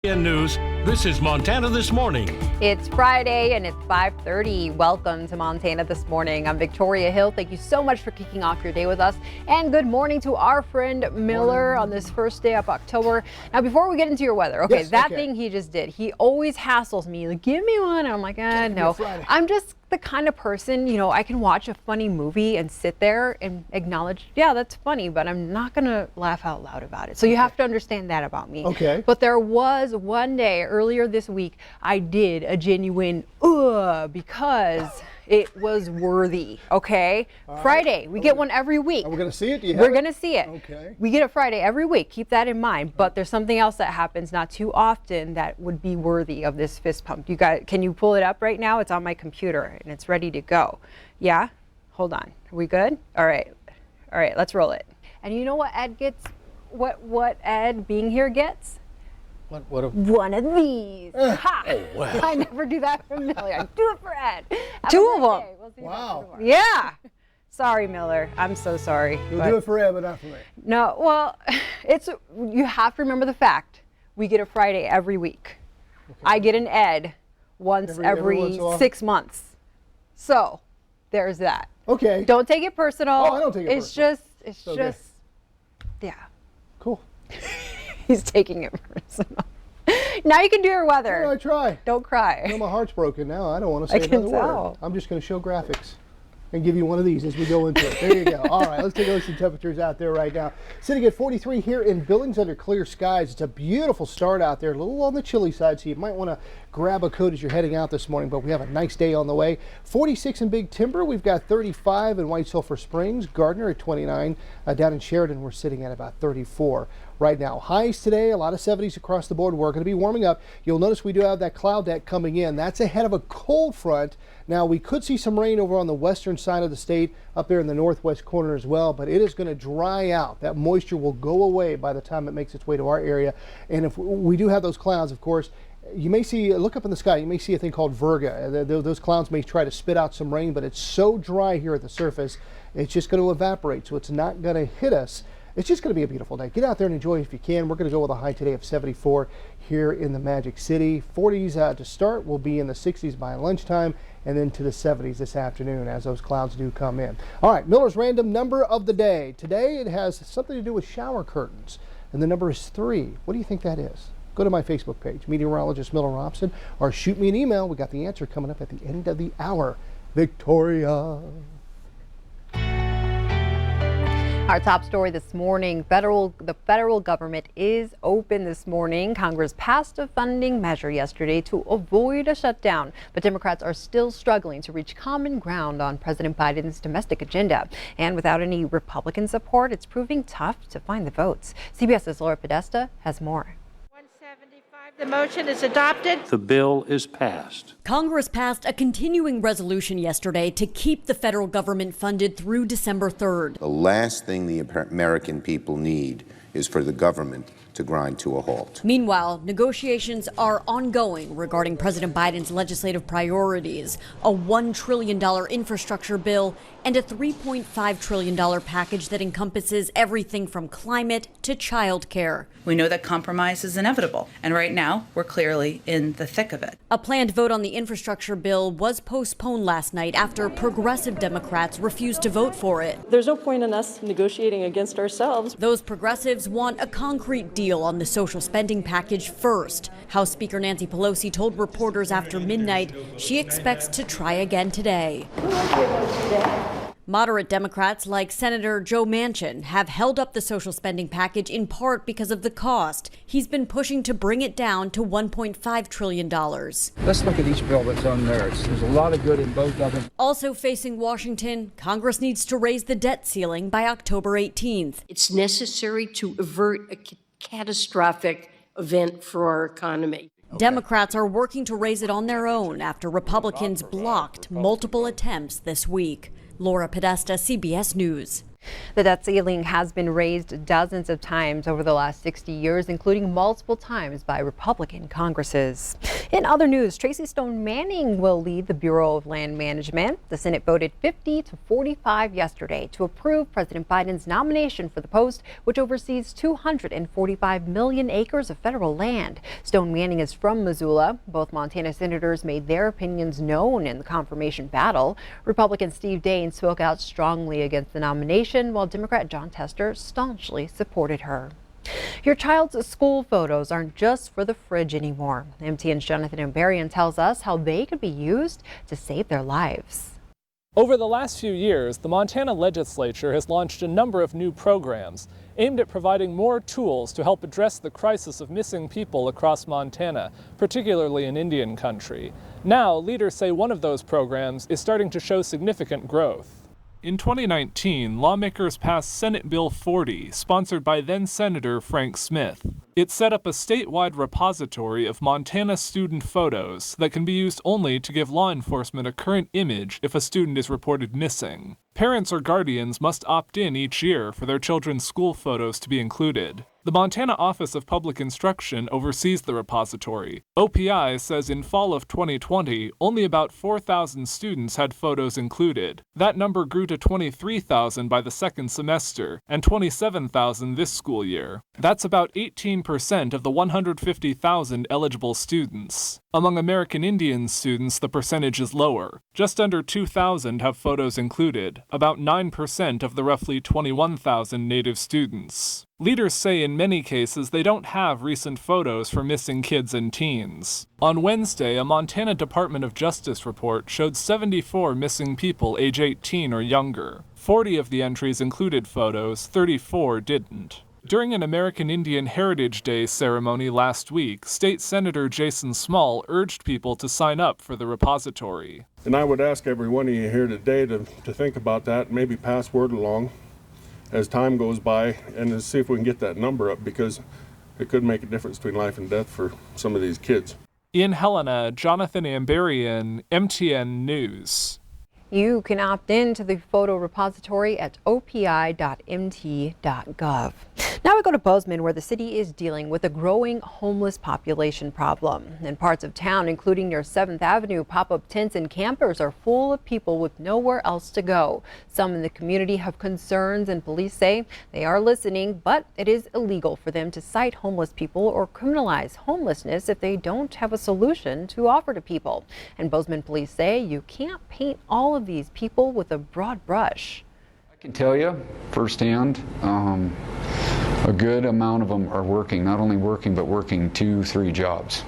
News, this is Montana This Morning. It's Friday and it's 5:30. Welcome to Montana This Morning. I'm Victoria Hill. Thank you so much for kicking off your day with us. And good morning to our friend Miller on this first day of October. Now, before we get into your weather, thing he just did, he always hassles me, like, give me one. And I'm like, no. I'm just the kind of person, I can watch a funny movie and sit there and acknowledge, yeah, that's funny, but I'm not going to laugh out loud about it. So you have to understand that about me. Okay. But there was one day earlier this week, I did a genuine because it was worthy. Okay. Friday, we get one every week. We're going to see it? We're going to see it. Okay. We get it Friday every week. Keep that in mind. But there's something else that happens not too often that would be worthy of this fist pump. You guys, can you pull it up right now? It's on my computer and it's ready to go. Yeah? Hold on. Are we good? All right. All right, let's roll it. And you know what Ed gets? What Ed being here gets? One of these. Ha! Oh, wow. I never do that for Miller. I do it for Ed. Two of them. Wow. Yeah. Sorry, Miller. I'm so sorry. You'll do it for Ed, but not for me. No, well, you have to remember the fact we get a Friday every week. Okay. I get an Ed once every 6 months. So there's that. Okay. Don't take it personal. Oh, I don't take it personal. It's just, yeah. Cool. He's taking it personal. Now you can do your weather. I try. Don't cry. My heart's broken now. I don't want to say another word. I'm just going to show graphics and give you one of these as we go into it. There you go. All right, let's take a look at some temperatures out there right now. Sitting at 43 here in Billings under clear skies. It's a beautiful start out there, a little on the chilly side, so you might want to grab a coat as you're heading out this morning, but we have a nice day on the way. 46 in Big Timber. We've got 35 in White Sulphur Springs. Gardner at 29. Down in Sheridan, we're sitting at about 34 right now. Highs today, a lot of 70s across the board. We're going to be warming up. You'll notice we do have that cloud deck coming in. That's ahead of a cold front. Now, we could see some rain over on the western side of the state, up there in the northwest corner as well, but it is going to dry out. That moisture will go away by the time it makes its way to our area. And if we do have those clouds, of course, you may see, look up in the sky, you may see a thing called virga. Those clouds may try to spit out some rain, but it's so dry here at the surface, it's just going to evaporate, so it's not going to hit us. It's just going to be a beautiful day. Get out there and enjoy it if you can. We're going to go with a high today of 74 here in the Magic City. 40s to start. We'll be in the 60s by lunchtime and then to the 70s this afternoon as those clouds do come in. All right, Miller's random number of the day. Today it has something to do with shower curtains, and the number is 3. What do you think that is? Go to my Facebook page, meteorologist Miller Robson, or shoot me an email. We got the answer coming up at the end of the hour. Victoria. Our top story this morning, the federal government is open this morning. Congress passed a funding measure yesterday to avoid a shutdown, but Democrats are still struggling to reach common ground on President Biden's domestic agenda. And without any Republican support, it's proving tough to find the votes. CBS's Laura Podesta has more. The motion is adopted. The bill is passed. Congress passed a continuing resolution yesterday to keep the federal government funded through December 3rd. The last thing the American people need is for the government to grind to a halt. Meanwhile, negotiations are ongoing regarding President Biden's legislative priorities, a $1 trillion infrastructure bill, and a $3.5 trillion package that encompasses everything from climate to child care. We know that compromise is inevitable, and right now we're clearly in the thick of it. A planned vote on the infrastructure bill was postponed last night after progressive Democrats refused to vote for it. There's no point in us negotiating against ourselves. Those progressives want a concrete deal on the social spending package first. House Speaker Nancy Pelosi told reporters after midnight she expects to try again today. Moderate Democrats like Senator Joe Manchin have held up the social spending package in part because of the cost. He's been pushing to bring it down to $1.5 trillion. Let's look at each bill that's on merits. There's a lot of good in both of them. Also facing Washington, Congress needs to raise the debt ceiling by October 18th. It's necessary to avert a catastrophic event for our economy. Democrats are working to raise it on their own after Republicans blocked multiple attempts this week. Laura Podesta, CBS News. The debt ceiling has been raised dozens of times over the last 60 years, including multiple times by Republican Congresses. In other news, Tracy Stone Manning will lead the Bureau of Land Management. The Senate voted 50 to 45 yesterday to approve President Biden's nomination for the post, which oversees 245 million acres of federal land. Stone Manning is from Missoula. Both Montana senators made their opinions known in the confirmation battle. Republican Steve Daines spoke out strongly against the nomination, while Democrat John Tester staunchly supported her. Your child's school photos aren't just for the fridge anymore. MTN's Jonathan Ambarian tells us how they could be used to save their lives. Over the last few years, the Montana legislature has launched a number of new programs aimed at providing more tools to help address the crisis of missing people across Montana, particularly in Indian country. Now, leaders say one of those programs is starting to show significant growth. In 2019, lawmakers passed Senate Bill 40, sponsored by then-Senator Frank Smith. It set up a statewide repository of Montana student photos that can be used only to give law enforcement a current image if a student is reported missing. Parents or guardians must opt in each year for their children's school photos to be included. The Montana Office of Public Instruction oversees the repository. OPI says in fall of 2020, only about 4,000 students had photos included. That number grew to 23,000 by the second semester, and 27,000 this school year. That's about 18% of the 150,000 eligible students. Among American Indian students, the percentage is lower. Just under 2,000 have photos included, about 9% of the roughly 21,000 Native students. Leaders say in many cases they don't have recent photos for missing kids and teens. On Wednesday, a Montana Department of Justice report showed 74 missing people age 18 or younger. 40 of the entries included photos, 34 didn't. During an American Indian Heritage Day ceremony last week, State Senator Jason Small urged people to sign up for the repository. And I would ask every one of you here today to think about that and maybe pass word along as time goes by and to see if we can get that number up, because it could make a difference between life and death for some of these kids. In Helena, Jonathan Ambarian, MTN News. You can opt in to the photo repository at opi.mt.gov. Now we go to Bozeman, where the city is dealing with a growing homeless population problem. In parts of town, including near 7th Avenue, pop-up tents and campers are full of people with nowhere else to go. Some in the community have concerns, and police say they are listening, but it is illegal for them to cite homeless people or criminalize homelessness if they don't have a solution to offer to people. And Bozeman police say you can't paint all of these people with a broad brush. I can tell you firsthand, a good amount of them are working, not only working, but working 2-3 jobs.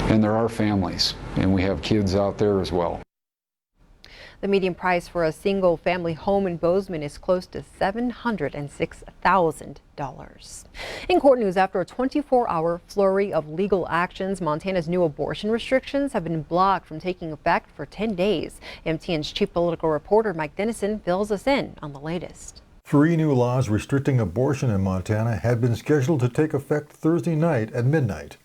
And there are families, and we have kids out there as well. The median price for a single family home in Bozeman is close to $706,000. In court news, after a 24-hour flurry of legal actions, Montana's new abortion restrictions have been blocked from taking effect for 10 days. MTN's chief political reporter Mike Dennison fills us in on the latest. 3 new laws restricting abortion in Montana had been scheduled to take effect Thursday night at midnight.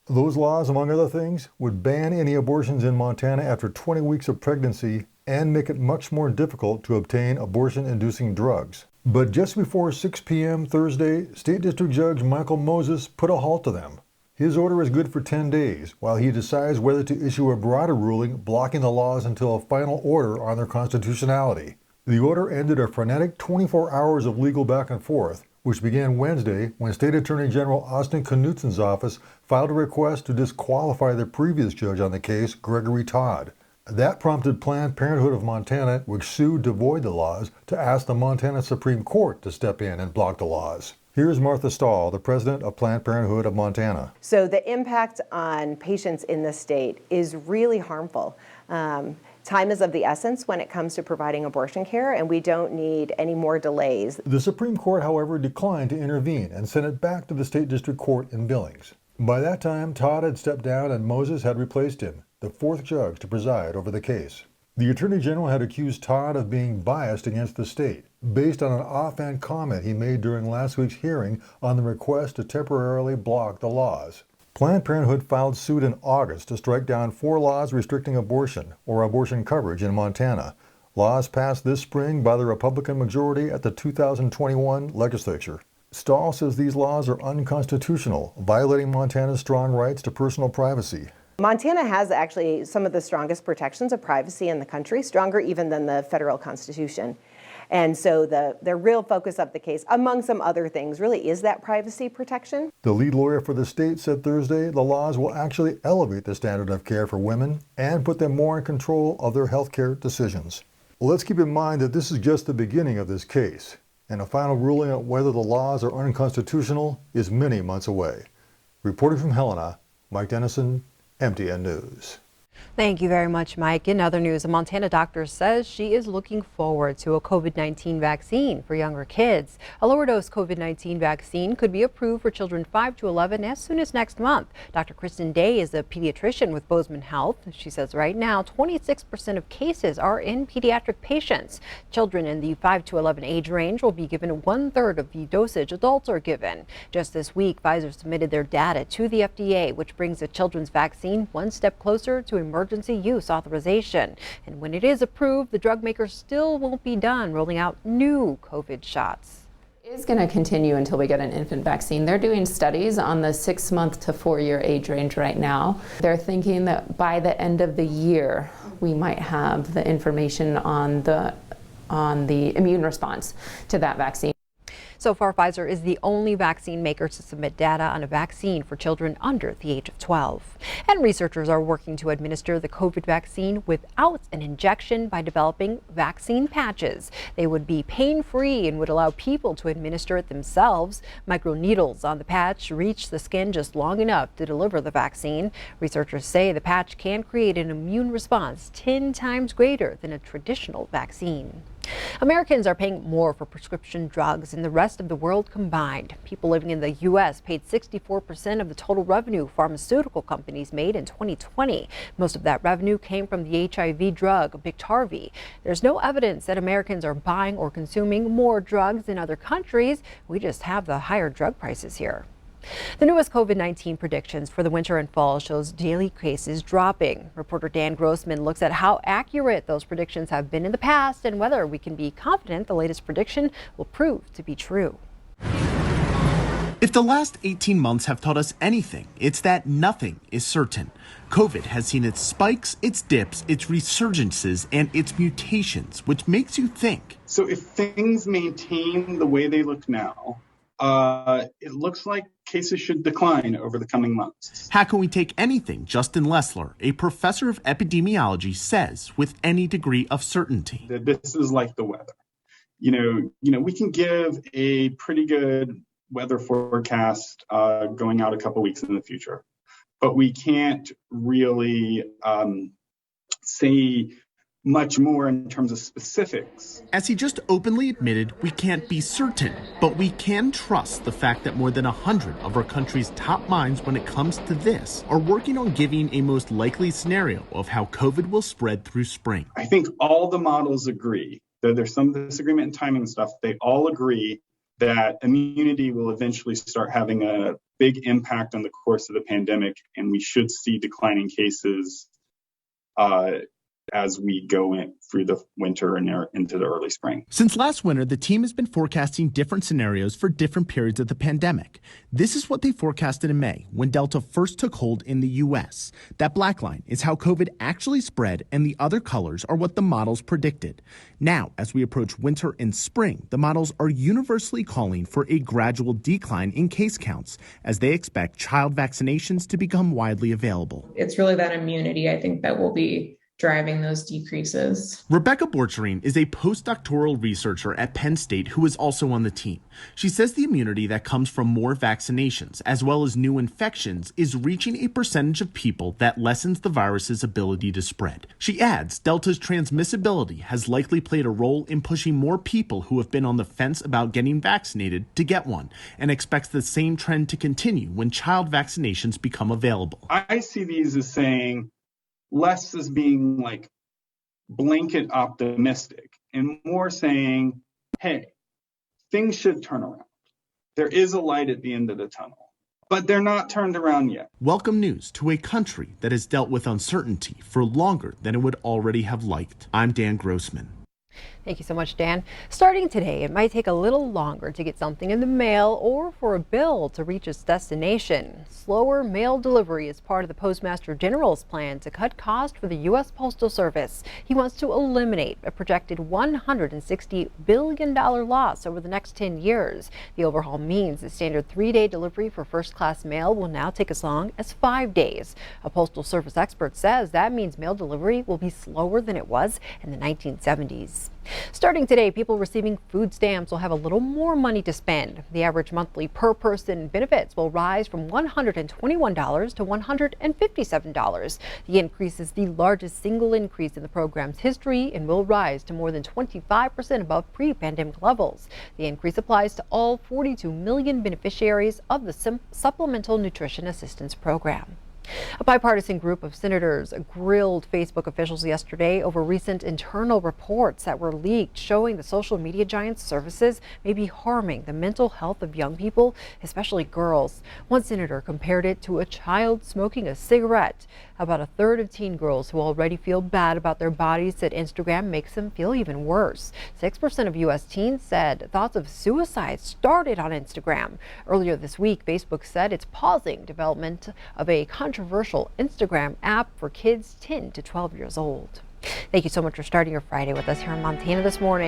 Those laws, among other things, would ban any abortions in Montana after 20 weeks of pregnancy and make it much more difficult to obtain abortion-inducing drugs. But just before 6 p.m. Thursday, State District Judge Michael Moses put a halt to them. His order is good for 10 days, while he decides whether to issue a broader ruling blocking the laws until a final order on their constitutionality. The order ended a frenetic 24 hours of legal back and forth, which began Wednesday when State Attorney General Austin Knudsen's office filed a request to disqualify the previous judge on the case, Gregory Todd. That prompted Planned Parenthood of Montana, which sued to void the laws, to ask the Montana Supreme Court to step in and block the laws. Here's Martha Stahl, the president of Planned Parenthood of Montana. So the impact on patients in the state is really harmful. Time is of the essence when it comes to providing abortion care, and we don't need any more delays. The Supreme Court, however, declined to intervene and sent it back to the State District Court in Billings. By that time, Todd had stepped down and Moses had replaced him, the 4th judge to preside over the case. The Attorney General had accused Todd of being biased against the state, based on an offhand comment he made during last week's hearing on the request to temporarily block the laws. Planned Parenthood filed suit in August to strike down 4 laws restricting abortion or abortion coverage in Montana. Laws passed this spring by the Republican majority at the 2021 legislature. Stahl says these laws are unconstitutional, violating Montana's strong rights to personal privacy. Montana has actually some of the strongest protections of privacy in the country, stronger even than the federal Constitution. And so the real focus of the case, among some other things, really is that privacy protection. The lead lawyer for the state said Thursday the laws will actually elevate the standard of care for women and put them more in control of their health care decisions. Well, let's keep in mind that this is just the beginning of this case, and a final ruling on whether the laws are unconstitutional is many months away. Reporting from Helena, Mike Dennison, MTN News. Thank you very much, Mike. In other news, a Montana doctor says she is looking forward to a COVID-19 vaccine for younger kids. A lower dose COVID-19 vaccine could be approved for children 5 to 11 as soon as next month. Dr. Kristen Day is a pediatrician with Bozeman Health. She says right now 26% of cases are in pediatric patients. Children in the 5 to 11 age range will be given 1/3 of the dosage adults are given. Just this week, Pfizer submitted their data to the FDA, which brings the children's vaccine one step closer to emergency use authorization. And when it is approved, the drug maker still won't be done rolling out new COVID shots. Is going to continue until we get an infant vaccine. They're doing studies on the 6-month to 4-year age range right now. They're thinking that by the end of the year, we might have the information on the immune response to that vaccine. So far, Pfizer is the only vaccine maker to submit data on a vaccine for children under the age of 12. And researchers are working to administer the COVID vaccine without an injection by developing vaccine patches. They would be pain-free and would allow people to administer it themselves. Microneedles on the patch reach the skin just long enough to deliver the vaccine. Researchers say the patch can create an immune response 10 times greater than a traditional vaccine. Americans are paying more for prescription drugs than the rest of the world combined. People living in the U.S. paid 64% of the total revenue pharmaceutical companies made in 2020. Most of that revenue came from the HIV drug Biktarvy. There's no evidence that Americans are buying or consuming more drugs in other countries. We just have the higher drug prices here. The newest COVID-19 predictions for the winter and fall shows daily cases dropping. Reporter Dan Grossman looks at how accurate those predictions have been in the past and whether we can be confident the latest prediction will prove to be true. If the last 18 months have taught us anything, it's that nothing is certain. COVID has seen its spikes, its dips, its resurgences, and its mutations, which makes you think. So if things maintain the way they look now, it looks like cases should decline over the coming months. How can we take anything Justin Lessler, a professor of epidemiology, says with any degree of certainty? That this is like the weather. You know, we can give a pretty good weather forecast going out a couple weeks in the future, but we can't really say much more in terms of specifics. As he just openly admitted, we can't be certain, but we can trust the fact that more than 100 of our country's top minds when it comes to this are working on giving a most likely scenario of how COVID will spread through spring. I think all the models agree, though there's some disagreement in timing and stuff, they all agree that immunity will eventually start having a big impact on the course of the pandemic, and we should see declining cases as we go through the winter and into the early spring. Since last winter, the team has been forecasting different scenarios for different periods of the pandemic. This is what they forecasted in May when Delta first took hold in the U.S. That black line is how COVID actually spread, and the other colors are what the models predicted. Now, as we approach winter and spring, the models are universally calling for a gradual decline in case counts as they expect child vaccinations to become widely available. It's really that immunity, I think, that will be driving those decreases. Rebecca Borcherine is a postdoctoral researcher at Penn State who is also on the team. She says the immunity that comes from more vaccinations, as well as new infections, is reaching a percentage of people that lessens the virus's ability to spread. She adds Delta's transmissibility has likely played a role in pushing more people who have been on the fence about getting vaccinated to get one, and expects the same trend to continue when child vaccinations become available. I see these as saying less as being like blanket optimistic and more saying, hey, things should turn around. There is a light at the end of the tunnel, but they're not turned around yet. Welcome news to a country that has dealt with uncertainty for longer than it would already have liked. I'm Dan Grossman. Thank you so much, Dan. Starting today, it might take a little longer to get something in the mail or for a bill to reach its destination. Slower mail delivery is part of the Postmaster General's plan to cut costs for the U.S. Postal Service. He wants to eliminate a projected $160 billion loss over the next 10 years. The overhaul means the standard 3-day delivery for first-class mail will now take as long as 5 days. A Postal Service expert says that means mail delivery will be slower than it was in the 1970s. Starting today, people receiving food stamps will have a little more money to spend. The average monthly per person benefits will rise from $121 to $157. The increase is the largest single increase in the program's history and will rise to more than 25% above pre-pandemic levels. The increase applies to all 42 million beneficiaries of the Supplemental Nutrition Assistance Program. A bipartisan group of senators grilled Facebook officials yesterday over recent internal reports that were leaked showing the social media giant's services may be harming the mental health of young people, especially girls. One senator compared it to a child smoking a cigarette. About a third of teen girls who already feel bad about their bodies said Instagram makes them feel even worse. 6% of U.S. teens said thoughts of suicide started on Instagram. Earlier this week, Facebook said it's pausing development of a controversial Instagram app for kids 10 to 12 years old. Thank you so much for starting your Friday with us here in Montana this morning.